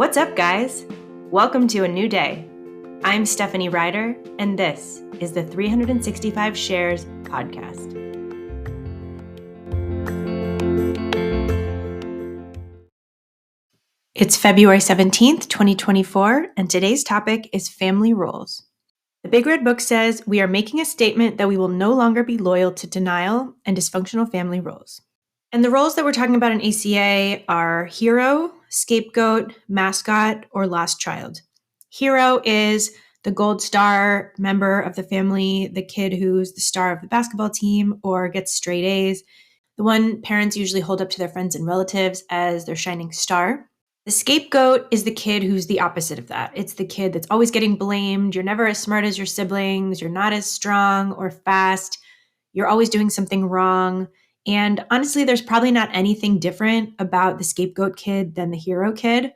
What's up, guys? Welcome to a new day. I'm Stephanie Ryder, and this is the 365 Shares podcast. It's February 17th, 2024, and today's topic is family roles. The Big Red Book says we are making a statement that we will no longer be loyal to denial and dysfunctional family roles. And the roles that we're talking about in ACA are hero, scapegoat, mascot, or lost child. Hero is the gold star member of the family, the kid who's the star of the basketball team or gets straight A's, the one parents usually hold up to their friends and relatives as their shining star. The scapegoat is the kid who's the opposite of that. It's the kid that's always getting blamed. You're never as smart as your siblings. You're not as strong or fast. You're always doing something wrong. And honestly, there's probably not anything different about the scapegoat kid than the hero kid.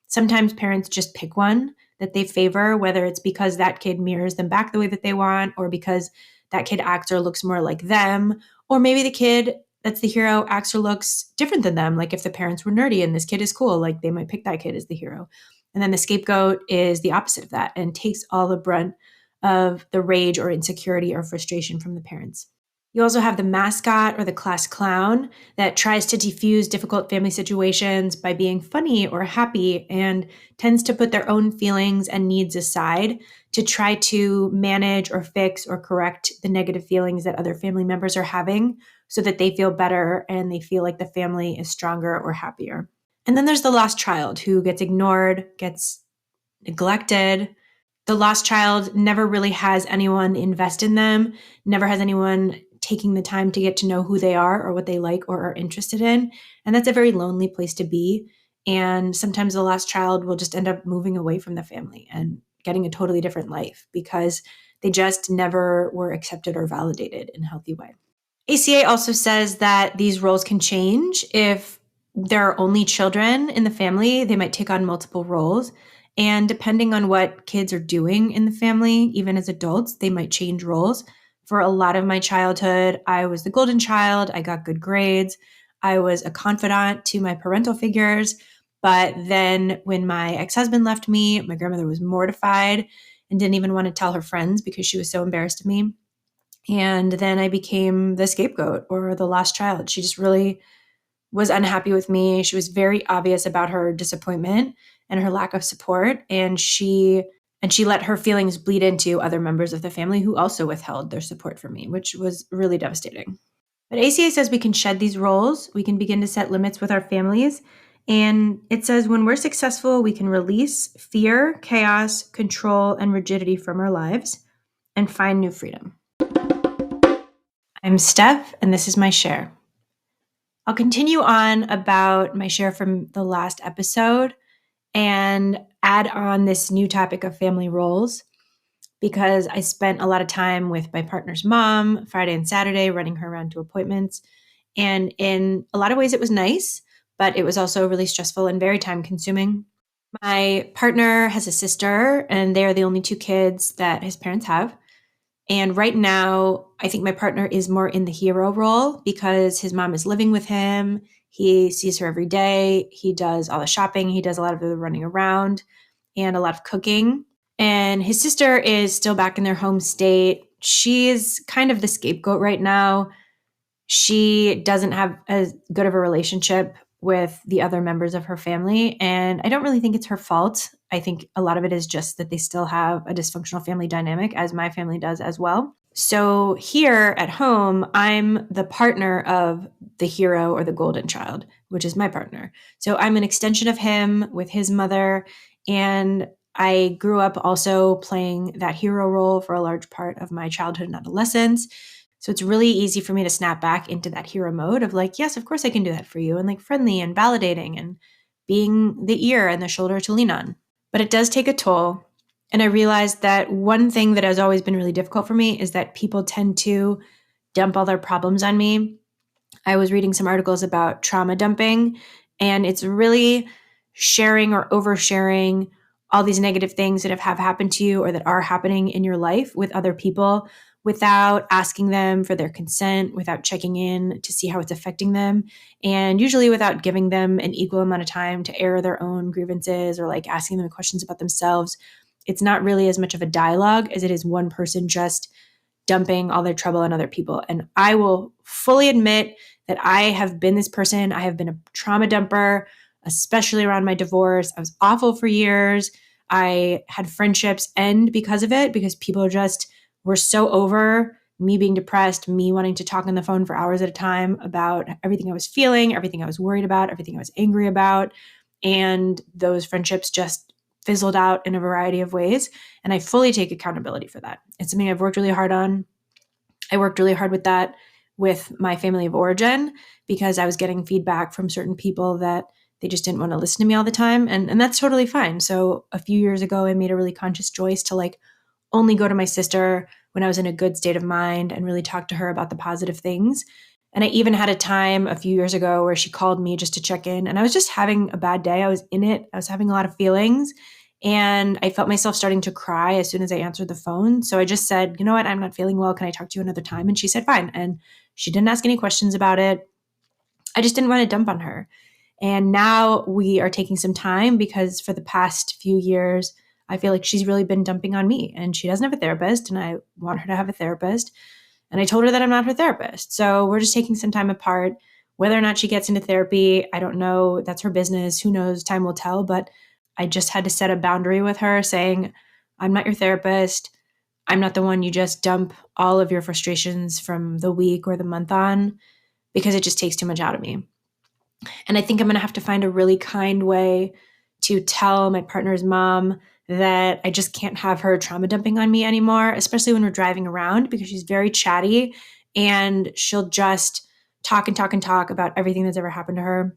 Sometimes parents just pick one that they favor, whether it's because that kid mirrors them back the way that they want, or because that kid acts or looks more like them, or maybe the kid that's the hero acts or looks different than them. Like if the parents were nerdy and this kid is cool, like they might pick that kid as the hero. And then the scapegoat is the opposite of that and takes all the brunt of the rage or insecurity or frustration from the parents. You also have the mascot or the class clown that tries to defuse difficult family situations by being funny or happy and tends to put their own feelings and needs aside to try to manage or fix or correct the negative feelings that other family members are having so that they feel better and they feel like the family is stronger or happier. And then there's the lost child who gets ignored, gets neglected. The lost child never really has anyone invest in them, never has anyone taking the time to get to know who they are or what they like or are interested in. And that's a very lonely place to be. And sometimes the lost child will just end up moving away from the family and getting a totally different life because they just never were accepted or validated in a healthy way. ACA also says that these roles can change. If there are only children in the family, they might take on multiple roles. And depending on what kids are doing in the family, even as adults, they might change roles. For a lot of my childhood, I was the golden child. I got good grades. I was a confidant to my parental figures. But then when my ex-husband left me, my grandmother was mortified and didn't even want to tell her friends because she was so embarrassed of me. And then I became the scapegoat or the lost child. She just really was unhappy with me. She was very obvious about her disappointment and her lack of support. And she let her feelings bleed into other members of the family who also withheld their support from me, which was really devastating. But ACA says we can shed these roles. We can begin to set limits with our families. And it says when we're successful, we can release fear, chaos, control, and rigidity from our lives and find new freedom. I'm Steph, and this is my share. I'll continue on about my share from the last episode and add on this new topic of family roles because I spent a lot of time with my partner's mom Friday and Saturday running her around to appointments. And in a lot of ways, it was nice, but it was also really stressful and very time consuming. My partner has a sister, and they are the only two kids that his parents have. And right now, I think my partner is more in the hero role because his mom is living with him. He sees her every day. He does all the shopping. He does a lot of the running around and a lot of cooking. And his sister is still back in their home state. She's kind of the scapegoat right now. She doesn't have as good of a relationship with the other members of her family. And I don't really think it's her fault. I think a lot of it is just that they still have a dysfunctional family dynamic, as my family does as well. So here at home, I'm the partner of the hero or the golden child, which is my partner. So I'm an extension of him with his mother. And I grew up also playing that hero role for a large part of my childhood and adolescence. So it's really easy for me to snap back into that hero mode of like, yes, of course I can do that for you. And like friendly and validating and being the ear and the shoulder to lean on. But it does take a toll. And I realized that one thing that has always been really difficult for me is that people tend to dump all their problems on me. I was reading some articles about trauma dumping, and it's really sharing or oversharing all these negative things that have happened to you or that are happening in your life with other people without asking them for their consent, without checking in to see how it's affecting them, and usually without giving them an equal amount of time to air their own grievances or like asking them questions about themselves. It's not really as much of a dialogue as it is one person just dumping all their trouble on other people. And I will fully admit that I have been this person. I have been a trauma dumper, especially around my divorce. I was awful for years. I had friendships end because of it, because people just were so over me being depressed, me wanting to talk on the phone for hours at a time about everything I was feeling, everything I was worried about, everything I was angry about. And those friendships just fizzled out in a variety of ways. And I fully take accountability for that. It's something I've worked really hard on. I worked really hard with that with my family of origin because I was getting feedback from certain people that they just didn't want to listen to me all the time. And that's totally fine. So a few years ago, I made a really conscious choice to like only go to my sister when I was in a good state of mind and really talk to her about the positive things. And I even had a time a few years ago where she called me just to check in, and I was just having a bad day. I was in it. I was having a lot of feelings, and I felt myself starting to cry as soon as I answered the phone. So I just said, you know what? I'm not feeling well. Can I talk to you another time? And she said, fine. And she didn't ask any questions about it. I just didn't want to dump on her. And now we are taking some time because for the past few years, I feel like she's really been dumping on me, and she doesn't have a therapist, and I want her to have a therapist. And I told her that I'm not her therapist. So we're just taking some time apart. Whether or not she gets into therapy, I don't know. That's her business. Who knows? Time will tell. But I just had to set a boundary with her saying, I'm not your therapist. I'm not the one you just dump all of your frustrations from the week or the month on, because it just takes too much out of me. And I think I'm going to have to find a really kind way to tell my partner's mom that I just can't have her trauma dumping on me anymore, especially when we're driving around, because she's very chatty and she'll just talk and talk and talk about everything that's ever happened to her.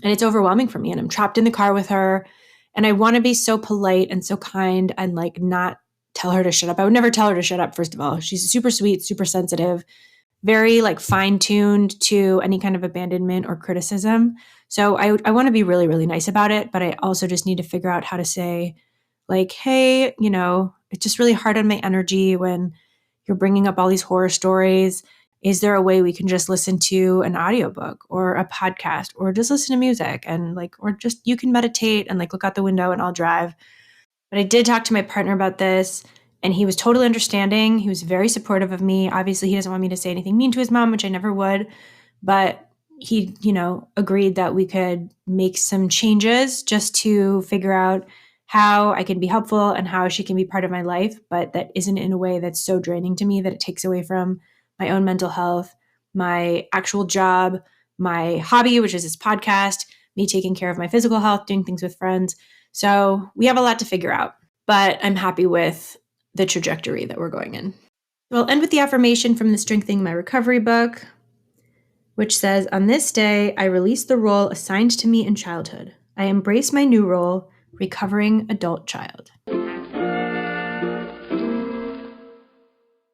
And it's overwhelming for me. And I'm trapped in the car with her. And I want to be so polite and so kind and like not tell her to shut up. I would never tell her to shut up, first of all. She's super sweet, super sensitive, very like fine-tuned to any kind of abandonment or criticism. So I want to be really, really nice about it, but I also just need to figure out how to say like, hey, it's just really hard on my energy when you're bringing up all these horror stories. Is there a way we can just listen to an audiobook or a podcast or just listen to music and like, or just you can meditate and like look out the window and I'll drive. But I did talk to my partner about this, and he was totally understanding. He was very supportive of me. Obviously, he doesn't want me to say anything mean to his mom, which I never would. But he, agreed that we could make some changes just to figure out how I can be helpful and how she can be part of my life, but that isn't in a way that's so draining to me that it takes away from my own mental health, my actual job, my hobby, which is this podcast, me taking care of my physical health, doing things with friends. So we have a lot to figure out, but I'm happy with the trajectory that we're going in. We'll end with the affirmation from the Strengthening My Recovery book, which says, on this day, I release the role assigned to me in childhood. I embrace my new role, recovering adult child.